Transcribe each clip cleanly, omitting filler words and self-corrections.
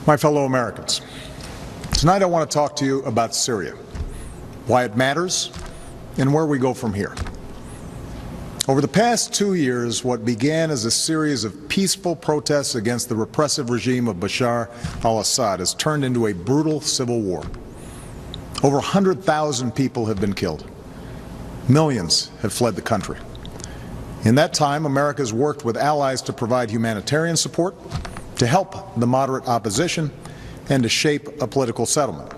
My fellow Americans, tonight I want to talk to you about Syria, why it matters, and where we go from here. Over the past 2 years, what began as a series of peaceful protests against the repressive regime of Bashar al-Assad has turned into a brutal civil war. Over 100,000 people have been killed. Millions have fled the country. In that time, America has worked with allies to provide humanitarian support, to help the moderate opposition, and to shape a political settlement.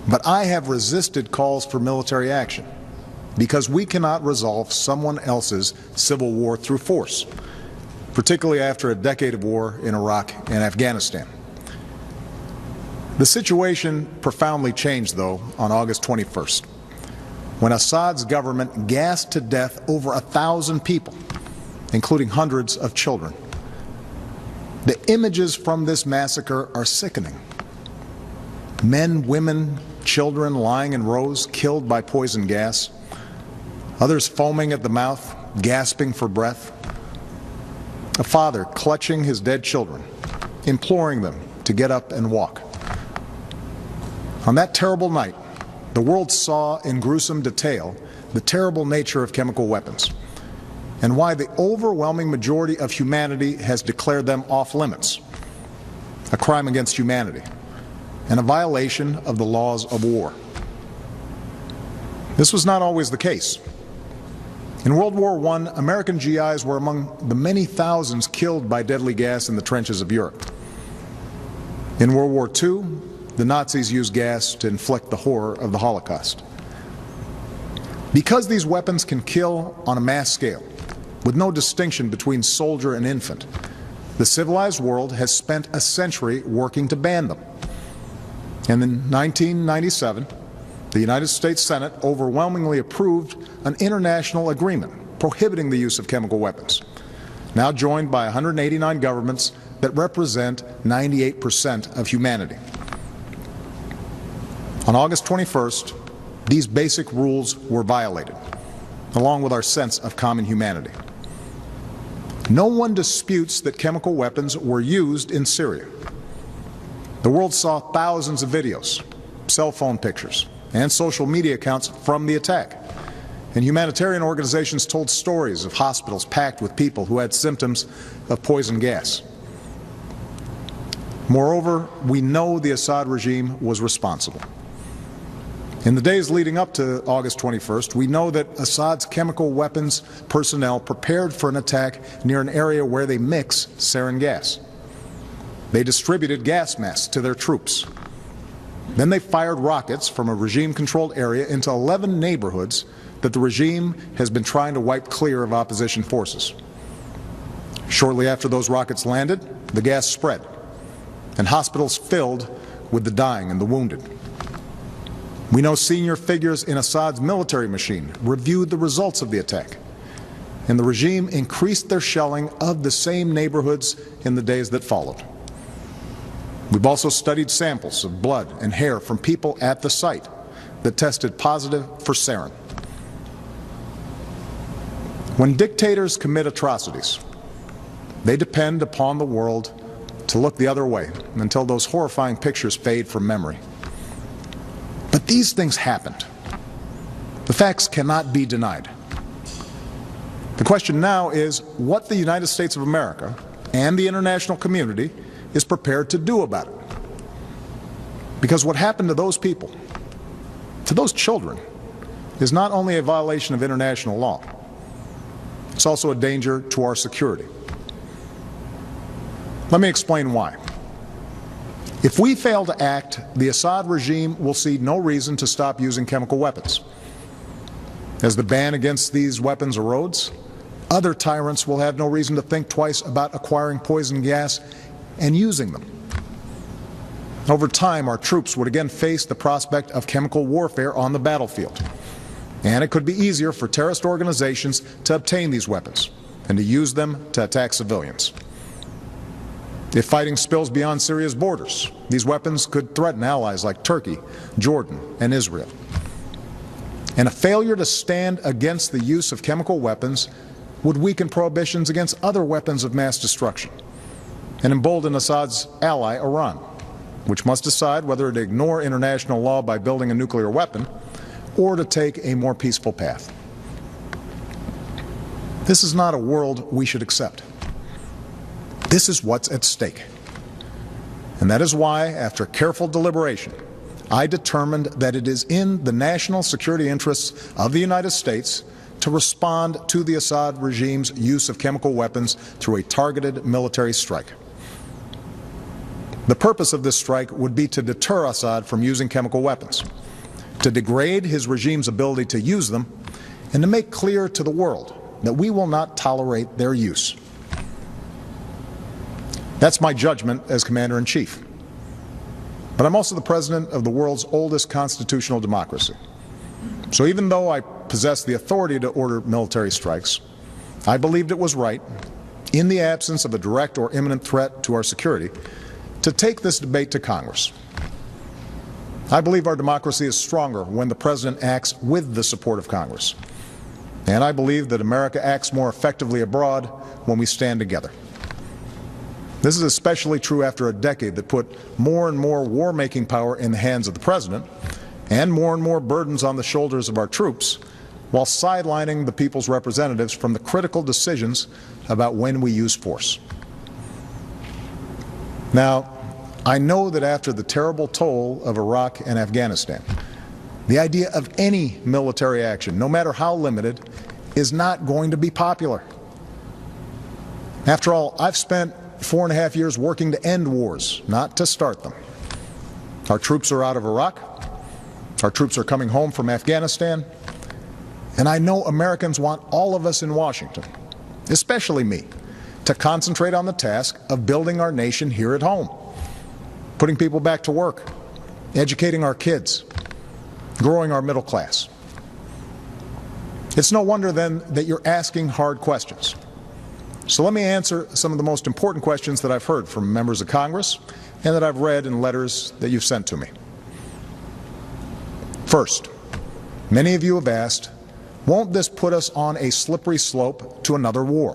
But I have resisted calls for military action because we cannot resolve someone else's civil war through force, particularly after a decade of war in Iraq and Afghanistan. The situation profoundly changed, though, on August 21st, when Assad's government gassed to death over 1,000 people, including hundreds of children. The images from this massacre are sickening. Men, women, children lying in rows, killed by poison gas. Others foaming at the mouth, gasping for breath. A father clutching his dead children, imploring them to get up and walk. On that terrible night, the world saw in gruesome detail the terrible nature of chemical weapons and why the overwhelming majority of humanity has declared them off limits, a crime against humanity, and a violation of the laws of war. This was not always the case. In World War I, American GIs were among the many thousands killed by deadly gas in the trenches of Europe. In World War II, the Nazis used gas to inflict the horror of the Holocaust. Because these weapons can kill on a mass scale, with no distinction between soldier and infant, the civilized world has spent a century working to ban them. And in 1997, the United States Senate overwhelmingly approved an international agreement prohibiting the use of chemical weapons, now joined by 189 governments that represent 98% of humanity. On August 21st, these basic rules were violated, along with our sense of common humanity. No one disputes that chemical weapons were used in Syria. The world saw thousands of videos, cell phone pictures, and social media accounts from the attack. And humanitarian organizations told stories of hospitals packed with people who had symptoms of poison gas. Moreover, we know the Assad regime was responsible. In the days leading up to August 21st, we know that Assad's chemical weapons personnel prepared for an attack near an area where they mix sarin gas. They distributed gas masks to their troops. Then they fired rockets from a regime-controlled area into 11 neighborhoods that the regime has been trying to wipe clear of opposition forces. Shortly after those rockets landed, the gas spread, and hospitals filled with the dying and the wounded. We know senior figures in Assad's military machine reviewed the results of the attack, and the regime increased their shelling of the same neighborhoods in the days that followed. We've also studied samples of blood and hair from people at the site that tested positive for sarin. When dictators commit atrocities, they depend upon the world to look the other way until those horrifying pictures fade from memory. But these things happened. The facts cannot be denied. The question now is what the United States of America and the international community is prepared to do about it. Because what happened to those people, to those children, is not only a violation of international law, it's also a danger to our security. Let me explain why. If we fail to act, the Assad regime will see no reason to stop using chemical weapons. As the ban against these weapons erodes, other tyrants will have no reason to think twice about acquiring poison gas and using them. Over time, our troops would again face the prospect of chemical warfare on the battlefield. And it could be easier for terrorist organizations to obtain these weapons and to use them to attack civilians. If fighting spills beyond Syria's borders, these weapons could threaten allies like Turkey, Jordan, and Israel. And a failure to stand against the use of chemical weapons would weaken prohibitions against other weapons of mass destruction, and embolden Assad's ally, Iran, which must decide whether to ignore international law by building a nuclear weapon or to take a more peaceful path. This is not a world we should accept. This is what's at stake. And that is why, after careful deliberation, I determined that it is in the national security interests of the United States to respond to the Assad regime's use of chemical weapons through a targeted military strike. The purpose of this strike would be to deter Assad from using chemical weapons, to degrade his regime's ability to use them, and to make clear to the world that we will not tolerate their use. That's my judgment as Commander-in-Chief. But I'm also the President of the world's oldest constitutional democracy. So even though I possess the authority to order military strikes, I believed it was right, in the absence of a direct or imminent threat to our security, to take this debate to Congress. I believe our democracy is stronger when the President acts with the support of Congress. And I believe that America acts more effectively abroad when we stand together. This is especially true after a decade that put more and more war-making power in the hands of the President and more burdens on the shoulders of our troops, while sidelining the people's representatives from the critical decisions about when we use force. Now, I know that after the terrible toll of Iraq and Afghanistan, the idea of any military action, no matter how limited, is not going to be popular. After all, I've spent 4.5 years working to end wars, not to start them. Our troops are out of Iraq. Our troops are coming home from Afghanistan. And I know Americans want all of us in Washington, especially me, to concentrate on the task of building our nation here at home, putting people back to work, educating our kids, growing our middle class. It's no wonder then that you're asking hard questions. So let me answer some of the most important questions that I've heard from members of Congress and that I've read in letters that you've sent to me. First, many of you have asked, won't this put us on a slippery slope to another war?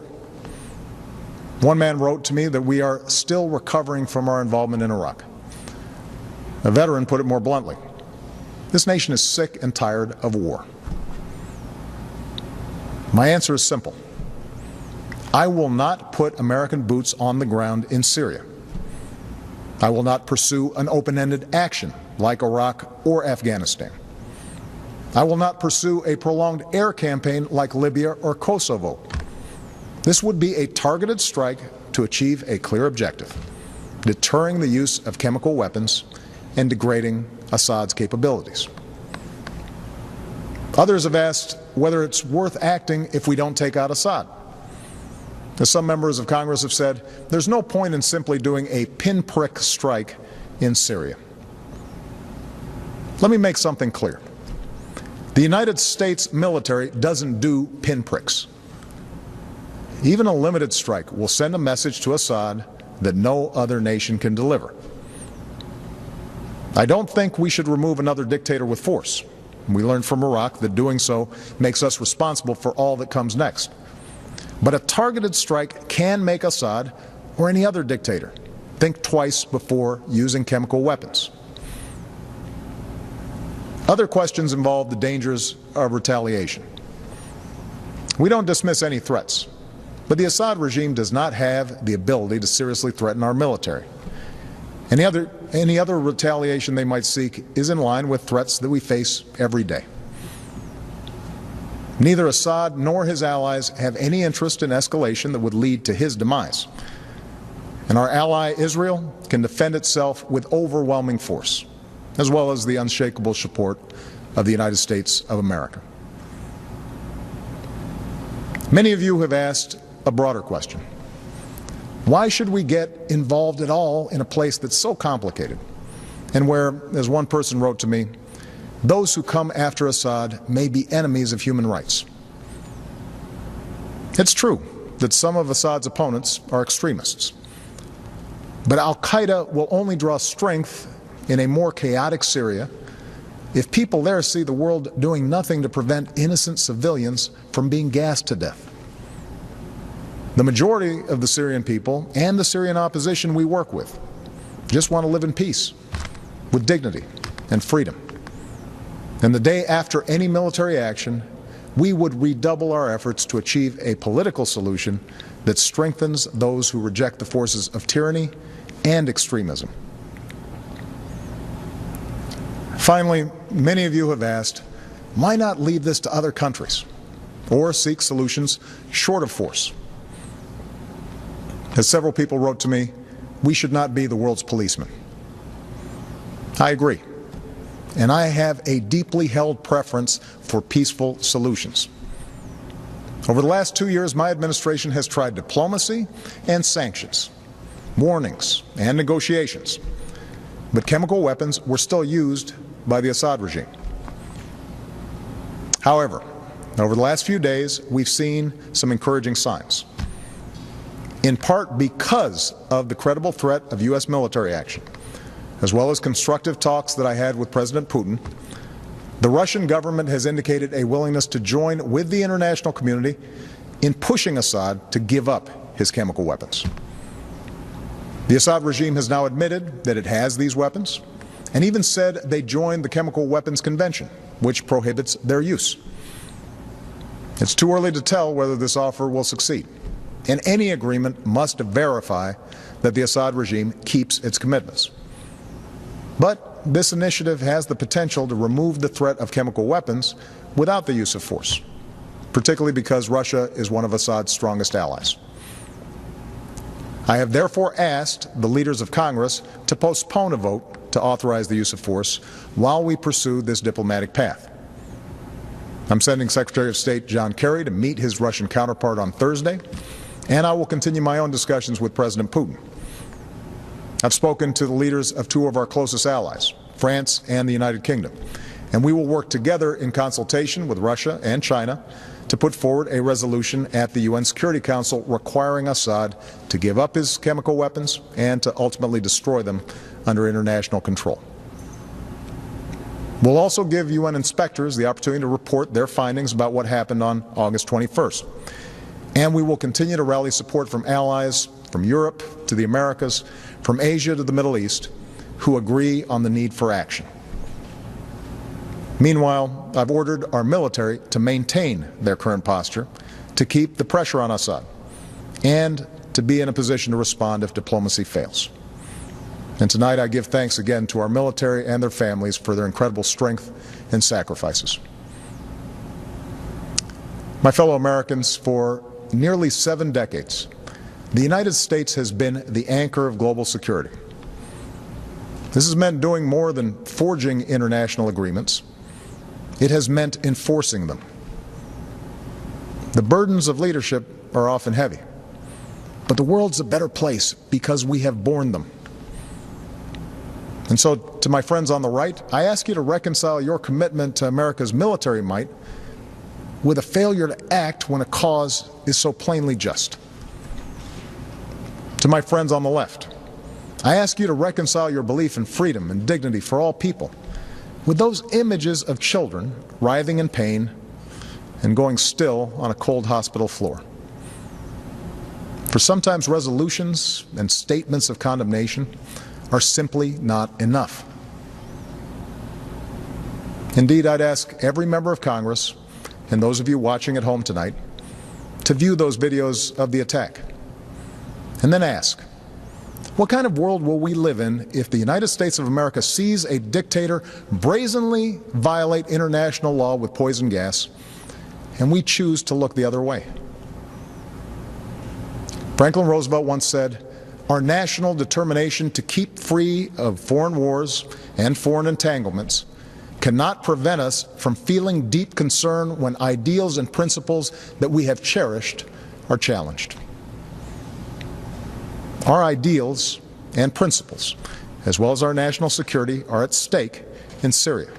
One man wrote to me that we are still recovering from our involvement in Iraq. A veteran put it more bluntly. This nation is sick and tired of war. My answer is simple. I will not put American boots on the ground in Syria. I will not pursue an open-ended action like Iraq or Afghanistan. I will not pursue a prolonged air campaign like Libya or Kosovo. This would be a targeted strike to achieve a clear objective, deterring the use of chemical weapons and degrading Assad's capabilities. Others have asked whether it's worth acting if we don't take out Assad. As some members of Congress have said, there's no point in simply doing a pinprick strike in Syria. Let me make something clear. The United States military doesn't do pinpricks. Even a limited strike will send a message to Assad that no other nation can deliver. I don't think we should remove another dictator with force. We learned from Iraq that doing so makes us responsible for all that comes next. But a targeted strike can make Assad, or any other dictator, think twice before using chemical weapons. Other questions involve the dangers of retaliation. We don't dismiss any threats, but the Assad regime does not have the ability to seriously threaten our military. Any other retaliation they might seek is in line with threats that we face every day. Neither Assad nor his allies have any interest in escalation that would lead to his demise. And our ally Israel can defend itself with overwhelming force, as well as the unshakable support of the United States of America. Many of you have asked a broader question. Why should we get involved at all in a place that's so complicated and where, as one person wrote to me, those who come after Assad may be enemies of human rights? It's true that some of Assad's opponents are extremists, but al-Qaeda will only draw strength in a more chaotic Syria if people there see the world doing nothing to prevent innocent civilians from being gassed to death. The majority of the Syrian people and the Syrian opposition we work with just want to live in peace, with dignity and freedom. And the day after any military action, we would redouble our efforts to achieve a political solution that strengthens those who reject the forces of tyranny and extremism. Finally, many of you have asked, why not leave this to other countries or seek solutions short of force? As several people wrote to me, we should not be the world's policeman. I agree, and I have a deeply held preference for peaceful solutions. Over the last 2 years, my administration has tried diplomacy and sanctions, warnings and negotiations, but chemical weapons were still used by the Assad regime. However, over the last few days, we've seen some encouraging signs. In part because of the credible threat of U.S. military action, as well as constructive talks that I had with President Putin, the Russian government has indicated a willingness to join with the international community in pushing Assad to give up his chemical weapons. The Assad regime has now admitted that it has these weapons, and even said they joined the Chemical Weapons Convention, which prohibits their use. It's too early to tell whether this offer will succeed, and any agreement must verify that the Assad regime keeps its commitments. But this initiative has the potential to remove the threat of chemical weapons without the use of force, particularly because Russia is one of Assad's strongest allies. I have therefore asked the leaders of Congress to postpone a vote to authorize the use of force while we pursue this diplomatic path. I'm sending Secretary of State John Kerry to meet his Russian counterpart on Thursday, and I will continue my own discussions with President Putin. I've spoken to the leaders of two of our closest allies, France and the United Kingdom, and we will work together in consultation with Russia and China to put forward a resolution at the UN Security Council requiring Assad to give up his chemical weapons and to ultimately destroy them under international control. We'll also give UN inspectors the opportunity to report their findings about what happened on August 21st. And we will continue to rally support from allies from Europe to the Americas, from Asia to the Middle East, who agree on the need for action. Meanwhile, I've ordered our military to maintain their current posture, to keep the pressure on Assad, and to be in a position to respond if diplomacy fails. And tonight I give thanks again to our military and their families for their incredible strength and sacrifices. My fellow Americans, for nearly 7 decades, the United States has been the anchor of global security. This has meant doing more than forging international agreements. It has meant enforcing them. The burdens of leadership are often heavy, but the world's a better place because we have borne them. And so, to my friends on the right, I ask you to reconcile your commitment to America's military might with a failure to act when a cause is so plainly just. To my friends on the left, I ask you to reconcile your belief in freedom and dignity for all people with those images of children writhing in pain and going still on a cold hospital floor. For sometimes resolutions and statements of condemnation are simply not enough. Indeed, I'd ask every member of Congress and those of you watching at home tonight to view those videos of the attack, and then ask, what kind of world will we live in if the United States of America sees a dictator brazenly violate international law with poison gas, and we choose to look the other way? Franklin Roosevelt once said, "Our national determination to keep free of foreign wars and foreign entanglements cannot prevent us from feeling deep concern when ideals and principles that we have cherished are challenged." Our ideals and principles, as well as our national security, are at stake in Syria,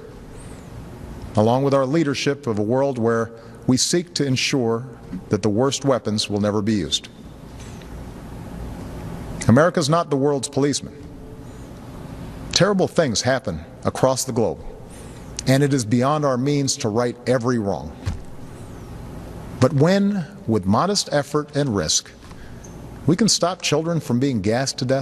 along with our leadership of a world where we seek to ensure that the worst weapons will never be used. America is not the world's policeman. Terrible things happen across the globe, and it is beyond our means to right every wrong. But when, with modest effort and risk, We can stop children from being gassed to death.